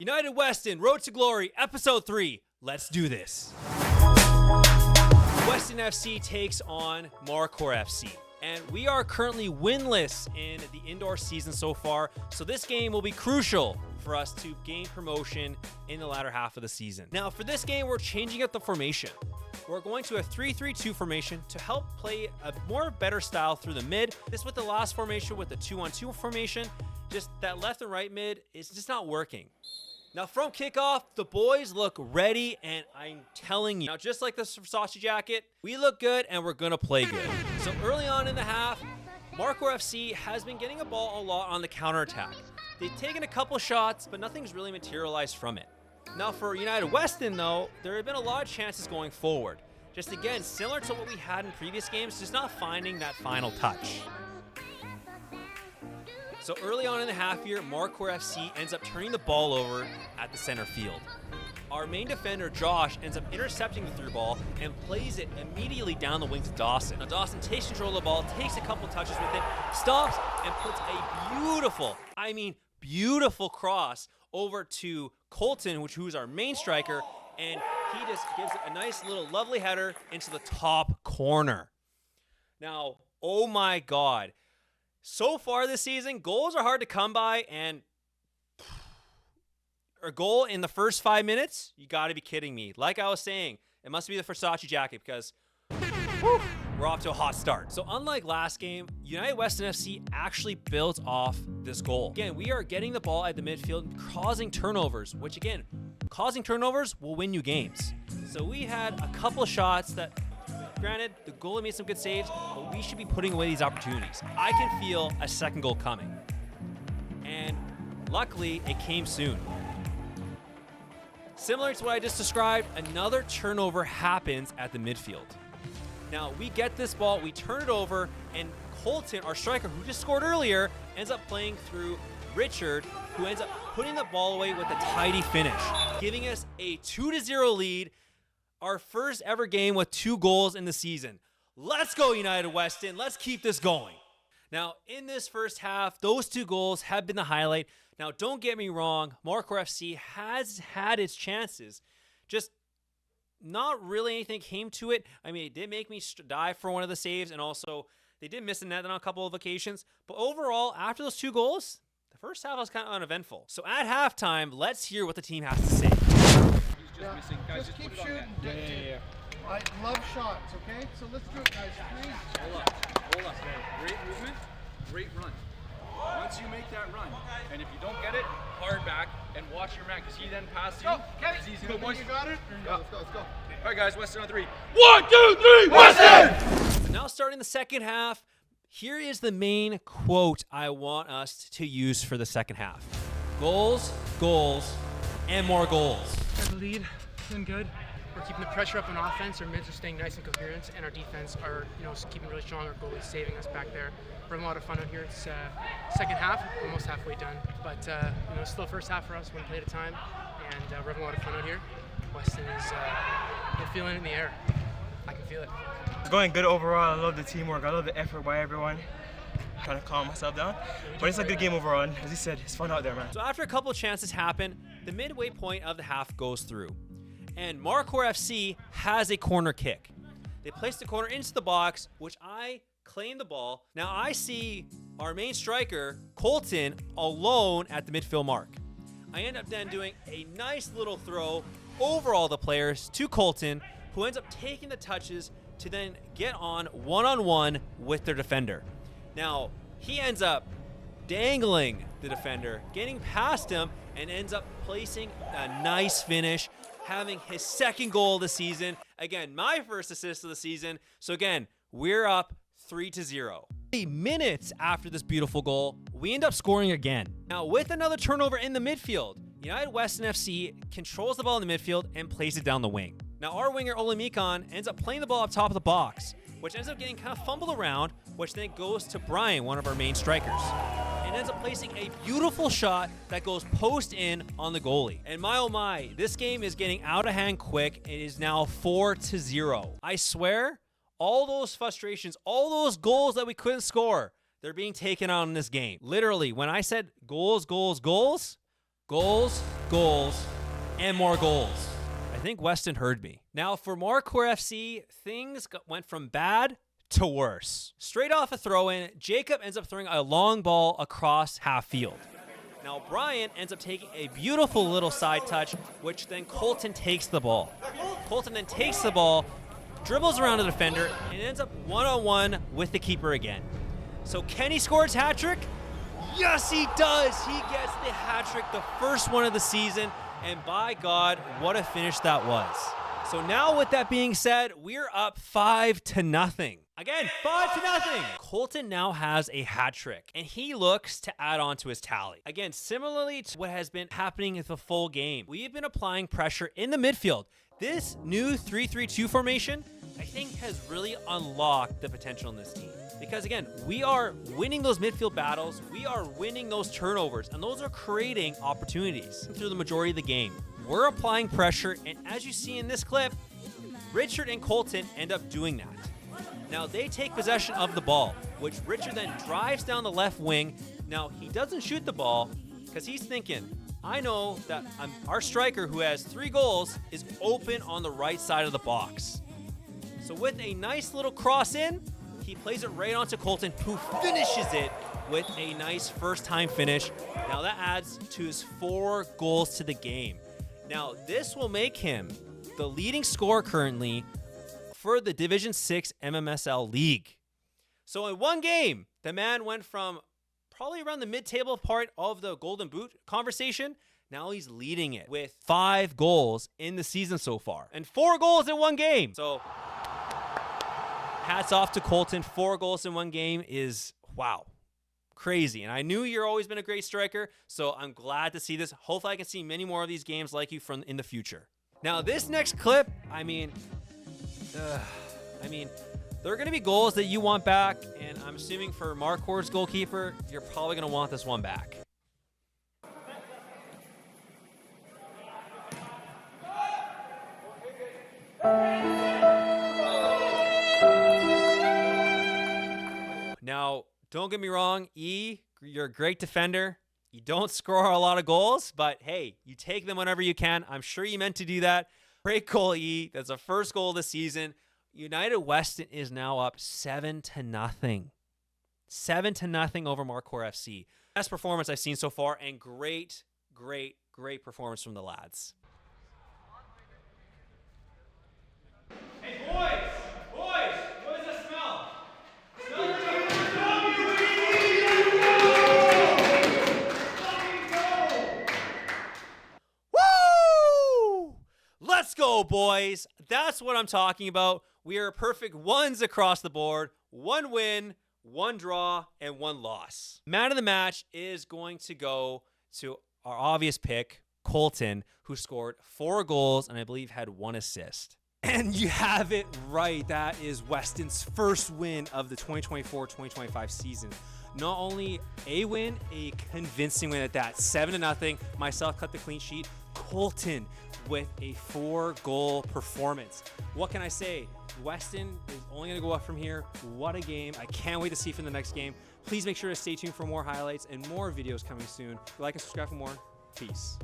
United Weston, Road to Glory, Episode 3. Let's do this. Weston FC takes on Markhor FC. And we are currently winless in the indoor season so far, so this game will be crucial for us to gain promotion in the latter half of the season. Now, for this game, we're changing up the formation. We're going to a 3-3-2 formation to help play a better style through the mid. This with the last formation with the 2-on-2 formation, just that left and right mid is just not working. Now, from kickoff, the boys look ready, and I'm telling you, now just like the Versace jacket, we look good, and we're going to play good. So early on in the half, Markhor FC has been getting a ball a lot on the counterattack. They've taken a couple shots, but nothing's really materialized from it. Now, for United Weston, though, there have been a lot of chances going forward. Just again, similar to what we had in previous games, just not finding that final touch. So early on in the half here, Markhor FC ends up turning the ball over at the center field. Our main defender, Josh, ends up intercepting the through ball and plays it immediately down the wing to Dawson. Now Dawson takes control of the ball, takes a couple touches with it, stops, and puts a beautiful cross over to Colton, who is our main striker, and he just gives it a nice little lovely header into the top corner. Now, oh my God. So far this season, goals are hard to come by, and a goal in the first 5 minutes, you got to be kidding me. Like I was saying, it must be the Versace jacket because we're off to a hot start. So unlike last game, United Weston FC actually built off this goal. Again, we are getting the ball at the midfield, causing turnovers, which again, causing turnovers will win you games. So we had a couple of shots that, granted, the goalie made some good saves, but we should be putting away these opportunities. I can feel a second goal coming. And luckily, it came soon. Similar to what I just described, another turnover happens at the midfield. Now, we get this ball, we turn it over, and Colton, our striker, who just scored earlier, ends up playing through Richard, who ends up putting the ball away with a tidy finish, giving us a 2-0 lead. Our first ever game with 2 goals in the season. Let's go, United Weston. Let's keep this going. Now, in this first half, those 2 goals have been the highlight. Now, don't get me wrong. Markhor FC has had its chances. Just not really anything came to it. I mean, it did make me dive for one of the saves, and also they did miss a net on a couple of occasions. But overall, after those 2 goals, the first half was kind of uneventful. So at halftime, let's hear what the team has to say. Just missing. Guys, just keep shooting. Yeah. I love shots, okay? So let's do it, guys. Please. Hold up. Great movement, great run. Once you make that run, and if you don't get it, hard back and watch your man, because he then passes you. Kevin, it's easy to boys. You got it? Yeah. Let's go. All right, guys, Weston on 3. 1, 2, 3, Weston! So now starting the second half, here is the main quote I want us to use for the second half. Goals, goals, and more goals. The lead, doing good. We're keeping the pressure up on offense. Our mids are staying nice and coherent, and our defense are, keeping really strong. Our goalie's saving us back there. We're having a lot of fun out here. It's second half, almost halfway done, but still first half for us, one play at a time, and we're having a lot of fun out here. Weston is, we're feeling it in the air. I can feel it. It's going good overall. I love the teamwork. I love the effort by everyone. I'm trying to calm myself down, but it's a good game overall. And as you said, it's fun out there, man. So after a couple of chances happen, the midway point of the half goes through. And Markhor FC has a corner kick. They place the corner into the box, which I claim the ball. Now I see our main striker, Colton, alone at the midfield mark. I end up then doing a nice little throw over all the players to Colton, who ends up taking the touches to then get on one-on-one with their defender. Now, he ends up dangling the defender, getting past him, and ends up placing a nice finish, having his second goal of the season. Again, my first assist of the season. So again, we're up 3-0. 3 minutes after this beautiful goal, we end up scoring again. Now, with another turnover in the midfield, United Weston FC controls the ball in the midfield and plays it down the wing. Now, our winger, Olamikon, ends up playing the ball up top of the box, which ends up getting kind of fumbled around, which then goes to Brian, one of our main strikers, and ends up placing a beautiful shot that goes post in on the goalie. And my oh my, this game is getting out of hand quick. It is now 4-0. I swear, all those frustrations, all those goals that we couldn't score, they're being taken out in this game. Literally, when I said goals, goals, goals, goals, goals, and more goals. I think Weston heard me. Now for Markhor FC, things went from bad to worse. Straight off a throw-in, Jacob ends up throwing a long ball across half field. Now Brian ends up taking a beautiful little side touch, which then Colton takes the ball. Colton then takes the ball, dribbles around the defender, and ends up one-on-one with the keeper again. So can he score his hat trick? Yes, he does. He gets the hat trick, the first one of the season, and by God, what a finish that was. So now with that being said, we're up 5-0. Again, 5-0. Colton now has a hat trick, and he looks to add on to his tally. Again, similarly to what has been happening in the full game, we have been applying pressure in the midfield. This new 3-3-2 formation, I think, has really unlocked the potential in this team. Because again, we are winning those midfield battles, we are winning those turnovers, and those are creating opportunities through the majority of the game. We're applying pressure, and as you see in this clip, Richard and Colton end up doing that. Now they take possession of the ball, which Richard then drives down the left wing. Now he doesn't shoot the ball because he's thinking, I know that our striker who has 3 goals is open on the right side of the box. So with a nice little cross in, he plays it right onto Colton, who finishes it with a nice first-time finish. Now that adds to his 4 goals to the game. Now this will make him the leading scorer currently for the Division 6 MMSL League. So in one game, the man went from probably around the mid-table part of the Golden Boot conversation. Now he's leading it with 5 goals in the season so far and 4 goals in one game. So hats off to Colton. 4 goals in one game is, wow, crazy. And I knew you've always been a great striker, so I'm glad to see this. Hopefully I can see many more of these games like you from in the future. Now this next clip, I mean, there are going to be goals that you want back, and I'm assuming for Markhor's goalkeeper, you're probably going to want this one back. Now, don't get me wrong, E, you're a great defender. You don't score a lot of goals, but hey, you take them whenever you can. I'm sure you meant to do that. Great goal, E. That's the first goal of the season. United Weston is now up 7-0. 7-0 over Markhor FC. Best performance I've seen so far, and great performance from the lads. Hey, boys, what does that smell? Woo! Let's go, boys. That's what I'm talking about. We are perfect 1s across the board. 1 win, 1 draw, and 1 loss. Man of the match is going to go to our obvious pick, Colton, who scored 4 goals and I believe had 1 assist. And you have it right. That is Weston's first win of the 2024-2025 season. Not only a win, a convincing win at that. 7-0. Myself cut the clean sheet. Colton with a 4-goal performance. What can I say? Weston is only going to go up from here. What a game. I can't wait to see from the next game. Please make sure to stay tuned for more highlights and more videos coming soon. Like and subscribe for more. Peace.